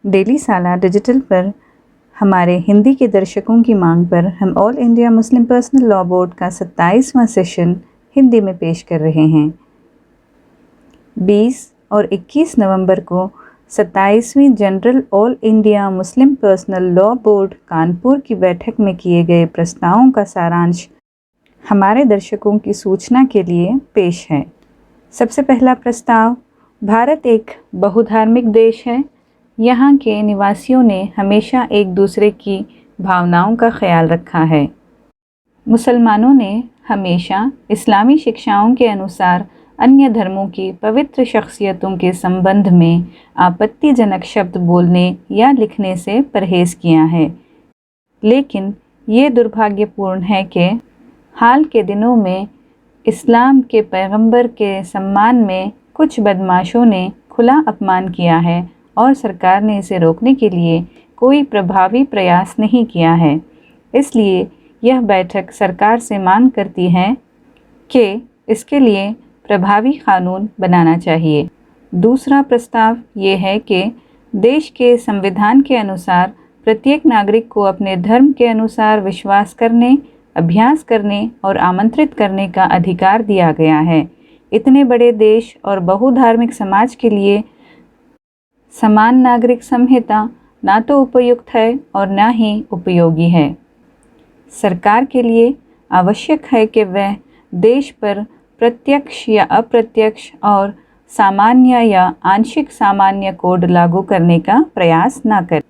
Daily साला digital पर हमारे हिंदी के दर्शकों की मांग पर हम all India Muslim Personal Law board का 27वां सेशन हिंदी में पेश कर रहे हैं। 20 और 21 नवंबर को 27वीं general All India Muslim Personal Law Board Kanpur की बैठक में किए गए प्रस्तावों का सारांश हमारे दर्शकों की सूचना के लिए पेश है। सबसे पहला प्रस्ताव, भारत एक बहुधार्मिक देश है। यहाँ के निवासियों ने हमेशा एक दूसरे की भावनाओं का ख्याल रखा है। मुसलमानों ने हमेशा इस्लामी शिक्षाओं के अनुसार अन्य धर्मों की पवित्र शख्सियतों के संबंध में आपत्तिजनक शब्द बोलने या लिखने से परहेज़ किया है। लेकिन ये दुर्भाग्यपूर्ण है कि हाल के दिनों में इस्लाम के पैगंबर के सम्मान में कुछ बदमाशों ने खुला अपमान किया है और सरकार ने इसे रोकने के लिए कोई प्रभावी प्रयास नहीं किया है। इसलिए यह बैठक सरकार से मांग करती है कि इसके लिए प्रभावी कानून बनाना चाहिए। दूसरा प्रस्ताव ये है कि देश के संविधान के अनुसार प्रत्येक नागरिक को अपने धर्म के अनुसार विश्वास करने, अभ्यास करने और आमंत्रित करने का अधिकार दिया गया है। इतने बड़े देश और बहुधार्मिक समाज के लिए समान नागरिक संहिता ना तो उपयुक्त है और न ही उपयोगी है। सरकार के लिए आवश्यक है कि वह देश पर प्रत्यक्ष या अप्रत्यक्ष और सामान्य या आंशिक सामान्य कोड लागू करने का प्रयास न करे।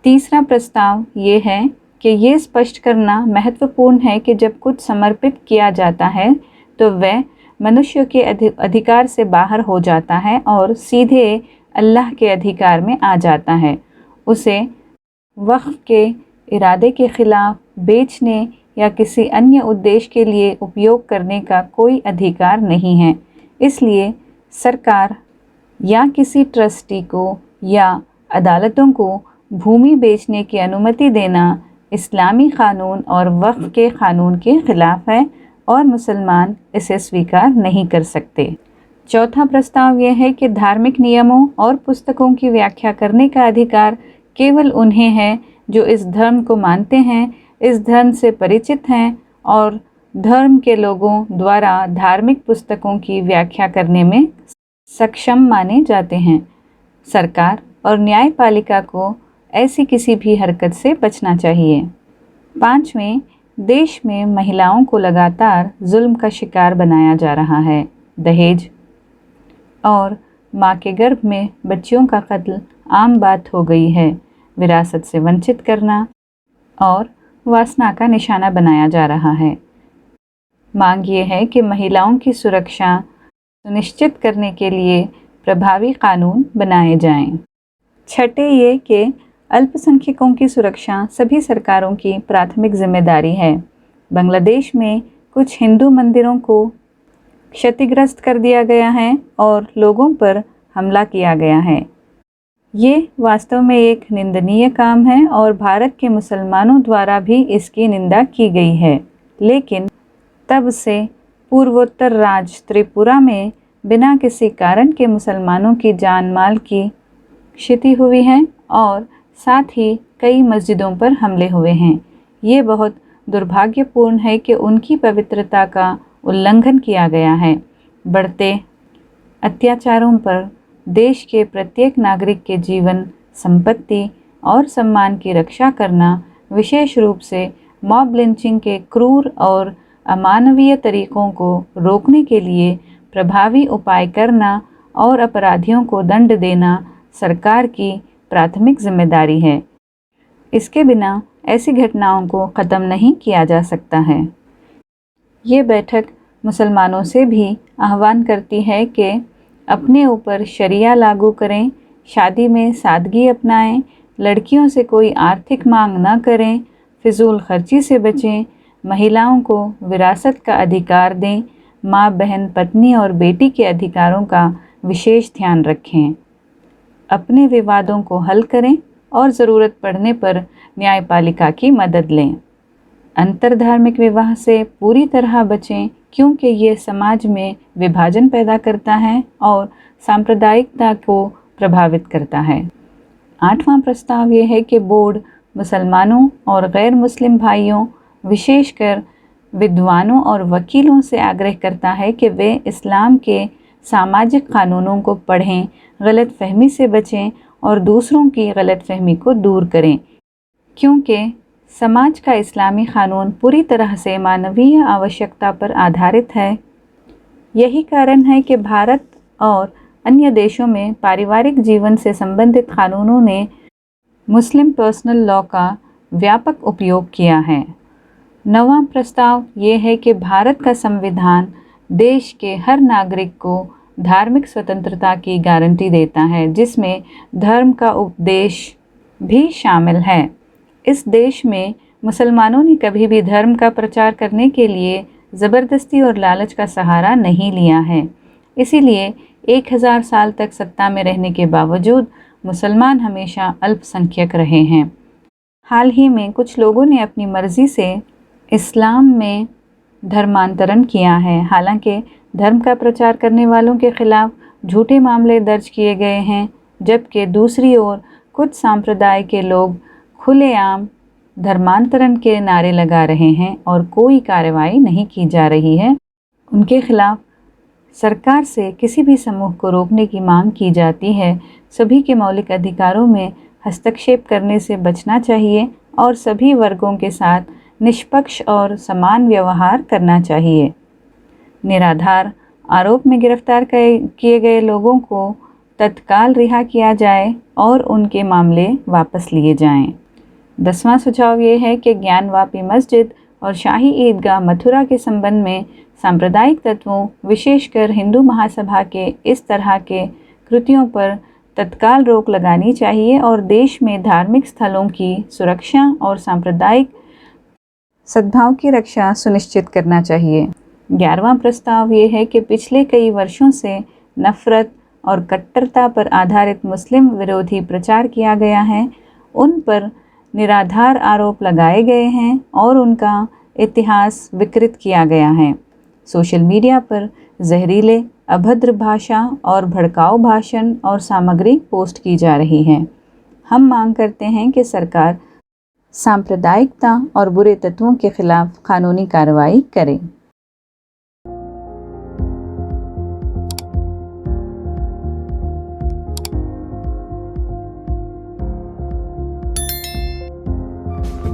तीसरा प्रस्ताव ये है कि ये स्पष्ट करना महत्वपूर्ण है कि जब कुछ समर्पित किया जाता है तो वह मनुष्य के अधिकार से बाहर हो जाता है और सीधे अल्लाह के अधिकार में आ जाता है। उसे वक्फ के इरादे के खिलाफ बेचने या किसी अन्य उद्देश्य के लिए उपयोग करने का कोई अधिकार नहीं है। इसलिए सरकार या किसी ट्रस्टी को या अदालतों को भूमि बेचने की अनुमति देना इस्लामी कानून और वक्फ के कानून के खिलाफ है और मुसलमान इसे स्वीकार नहीं कर सकते। चौथा प्रस्ताव यह है कि धार्मिक नियमों और पुस्तकों की व्याख्या करने का अधिकार केवल उन्हें है जो इस धर्म को मानते हैं, इस धर्म से परिचित हैं और धर्म के लोगों द्वारा धार्मिक पुस्तकों की व्याख्या करने में सक्षम माने जाते हैं। सरकार और न्यायपालिका को ऐसी किसी भी हरकत से बचना चाहिए। पांचवें, देश में महिलाओं को लगातार जुल्म का शिकार बनाया जा रहा है। दहेज और माँ के गर्भ में बच्चियों का कत्ल आम बात हो गई है। विरासत से वंचित करना और वासना का निशाना बनाया जा रहा है। मांग ये है कि महिलाओं की सुरक्षा सुनिश्चित करने के लिए प्रभावी कानून बनाए जाएं। छठे ये कि अल्पसंख्यकों की सुरक्षा सभी सरकारों की प्राथमिक जिम्मेदारी है। बांग्लादेश में कुछ हिंदू मंदिरों को क्षतिग्रस्त कर दिया गया है और लोगों पर हमला किया गया है। ये वास्तव में एक निंदनीय काम है और भारत के मुसलमानों द्वारा भी इसकी निंदा की गई है। लेकिन तब से पूर्वोत्तर राज्य त्रिपुरा में बिना किसी कारण के मुसलमानों की जान माल की क्षति हुई है और साथ ही कई मस्जिदों पर हमले हुए हैं। ये बहुत दुर्भाग्यपूर्ण है कि उनकी पवित्रता का उल्लंघन किया गया है। बढ़ते अत्याचारों पर देश के प्रत्येक नागरिक के जीवन, संपत्ति और सम्मान की रक्षा करना, विशेष रूप से मॉब लिंचिंग के क्रूर और अमानवीय तरीकों को रोकने के लिए प्रभावी उपाय करना और अपराधियों को दंड देना सरकार की प्राथमिक जिम्मेदारी है। इसके बिना ऐसी घटनाओं को ख़त्म नहीं किया जा सकता है। ये बैठक मुसलमानों से भी आह्वान करती है कि अपने ऊपर शरिया लागू करें, शादी में सादगी अपनाएं, लड़कियों से कोई आर्थिक मांग न करें, फिजूल खर्ची से बचें, महिलाओं को विरासत का अधिकार दें, माँ, बहन, पत्नी और बेटी के अधिकारों का विशेष ध्यान रखें, अपने विवादों को हल करें और ज़रूरत पड़ने पर न्यायपालिका की मदद लें। अंतरधार्मिक विवाह से पूरी तरह बचें क्योंकि ये समाज में विभाजन पैदा करता है और सांप्रदायिकता को प्रभावित करता है। 8वां प्रस्ताव ये है कि बोर्ड मुसलमानों और गैर मुस्लिम भाइयों, विशेषकर विद्वानों और वकीलों से आग्रह करता है कि वे इस्लाम के सामाजिक कानूनों को पढ़ें, गलतफहमी से बचें और दूसरों की गलतफहमी को दूर करें, क्योंकि समाज का इस्लामी कानून पूरी तरह से मानवीय आवश्यकता पर आधारित है। यही कारण है कि भारत और अन्य देशों में पारिवारिक जीवन से संबंधित कानूनों ने मुस्लिम पर्सनल लॉ का व्यापक उपयोग किया है। 9वां प्रस्ताव ये है कि भारत का संविधान देश के हर नागरिक को धार्मिक स्वतंत्रता की गारंटी देता है, जिसमें धर्म का उपदेश भी शामिल है। इस देश में मुसलमानों ने कभी भी धर्म का प्रचार करने के लिए ज़बरदस्ती और लालच का सहारा नहीं लिया है। इसीलिए 1000 साल तक सत्ता में रहने के बावजूद मुसलमान हमेशा अल्पसंख्यक रहे हैं। हाल ही में कुछ लोगों ने अपनी मर्जी से इस्लाम में धर्मांतरण किया है। हालांकि धर्म का प्रचार करने वालों के खिलाफ झूठे मामले दर्ज किए गए हैं, जबकि दूसरी ओर कुछ संप्रदाय के लोग खुलेआम धर्मांतरण के नारे लगा रहे हैं और कोई कार्रवाई नहीं की जा रही है। उनके खिलाफ सरकार से किसी भी समूह को रोकने की मांग की जाती है। सभी के मौलिक अधिकारों में हस्तक्षेप करने से बचना चाहिए और सभी वर्गों के साथ निष्पक्ष और समान व्यवहार करना चाहिए। निराधार आरोप में गिरफ्तार किए गए लोगों को तत्काल रिहा किया जाए और उनके मामले वापस लिए जाएं। 10वां सुझाव ये है कि ज्ञानवापी मस्जिद और शाही ईदगाह मथुरा के संबंध में सांप्रदायिक तत्वों, विशेषकर हिंदू महासभा के इस तरह के कृत्यों पर तत्काल रोक लगानी चाहिए और देश में धार्मिक स्थलों की सुरक्षा और सांप्रदायिक सद्भाव की रक्षा सुनिश्चित करना चाहिए। 11वां प्रस्ताव ये है कि पिछले कई वर्षों से नफरत और कट्टरता पर आधारित मुस्लिम विरोधी प्रचार किया गया है। उन पर निराधार आरोप लगाए गए हैं और उनका इतिहास विकृत किया गया है। सोशल मीडिया पर जहरीले, अभद्र भाषा और भड़काऊ भाषण और सामग्री पोस्ट की जा रही है। हम मांग करते हैं कि सरकार सांप्रदायिकता और बुरे तत्वों के खिलाफ कानूनी कार्रवाई करे।